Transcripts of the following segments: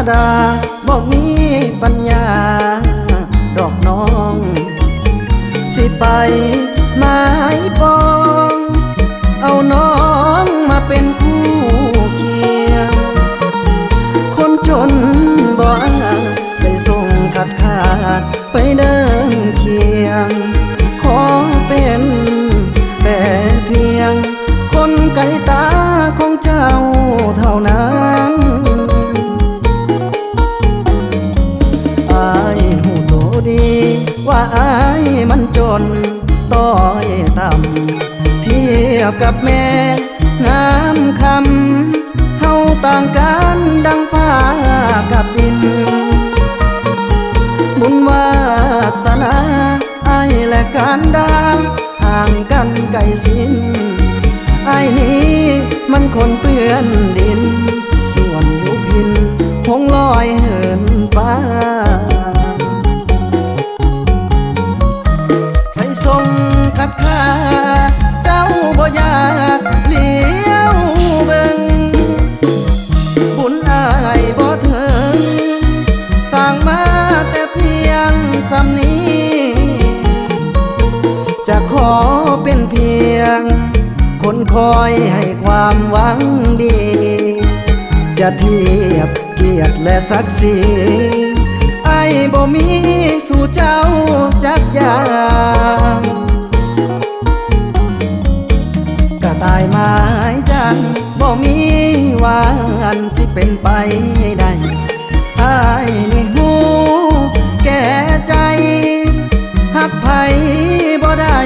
ดาบอกมีปัญญาดอกน้องสิไปไม้ปองเอาน้องมาเป็นคู่เคียงคนจนบ่ใส่ส่งขาดไปเดินเคียงขอเป็นแต่เพียงคนไกลตาของเจ้าเท่านั้นอายหูโตดีว่าอายมันจนต้อยต่ำเทียบกับแม่งามคำเฮาต่างกันดังฟ้ากับดินบุญวาสนาไอ้และการดาห่างกันไกลสิ้นไอ้นี้มันคนเปื้อนดินส่วนอยู่พินคงลอยเหินฟ้าใส่ทรงขัดขาเจ้าบ่อยากเลี้ยวเบิ่งบุญอายบ่ถึงสร้างมาแต่เพียงสำนี้จะขอเป็นเพียงคนคอยให้ความหวังดีจะเทียบเกียรติและศักดิ์ศรีไอ้บ่มีสู่เจ้าจักอย่างกระต่ายไม้จันบ่มีวันสิเป็นไปได้ไอ้นี่หูแก่ใจหักไผบ่ได้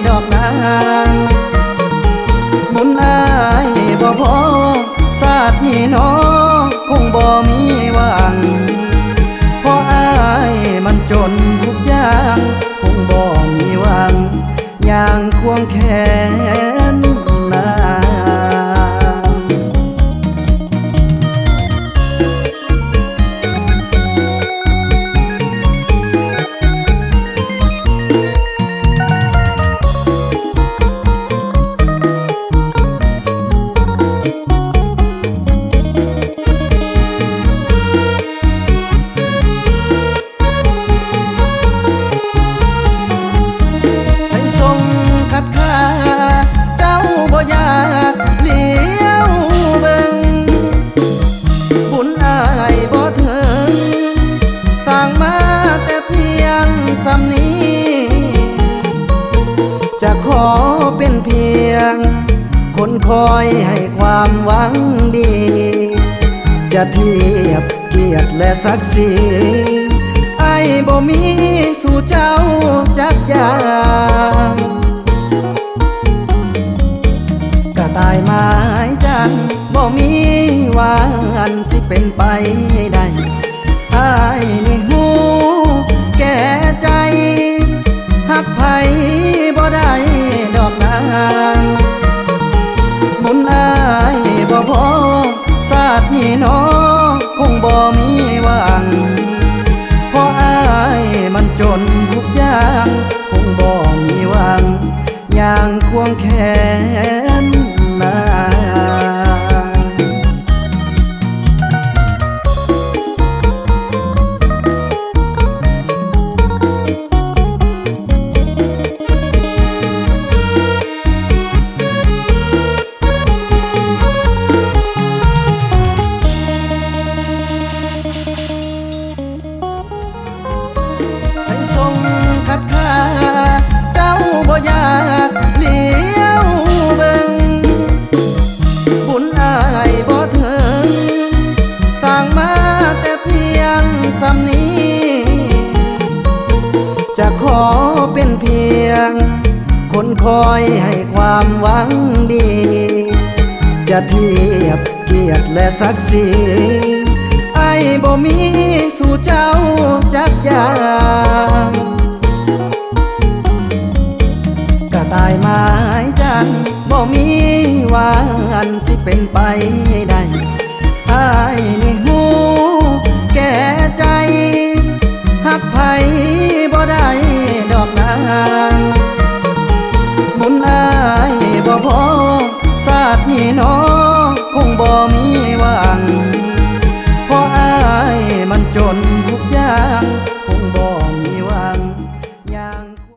ดอกนางบุญอายบ่พอศาสตร์นี้น้อคงบ่มีหวังเพราะอายมันจนทุกอย่างคงบ่มีหวังอย่างควงแขนนางอยากเลี้ยวเบิ่งบุญอายบ่ถึงสร้างมาแต่เพียงสำนี้จะขอเป็นเพียงคนคอยให้ความหวังดีจะเทียบเกียรติและศักดิ์ศรีไอ้บ่มีสู่เจ้าจักอย่างกระต่ายไม้จันบ่มีวันสิเป็นไปได้ไอ้นี่หูแก่ใจหักไผบ่ได้ดอกนางบุญอายบ่พอศาสตร์นี้น้อคงบ่มีหวังเพราะอายมันจนทุกอย่างคงบ่มีหวังอย่างควงแขนนางใส่ทรงขัดขาเจ้าบ่อยากเลี้ยวเบิ่งบุญอายบ่ถึงสร้างมาแต่เพียงสำนี้จะขอเป็นเพียงคนคอยให้ความหวังดีจะเทียบเกียรติและศักดิ์ศรีไอ้บ่มีสู่เจ้าจักอย่างกระต่ายไม้จันบ่มีวันสิเป็นไปได้ไอ้นี่หูแก่ใจหักไผบ่ได้ดอกนางบุญอายบ่พอศาสตร์นี้น้อคงบ่มีหวังเพราะอาย ทุกอย่าง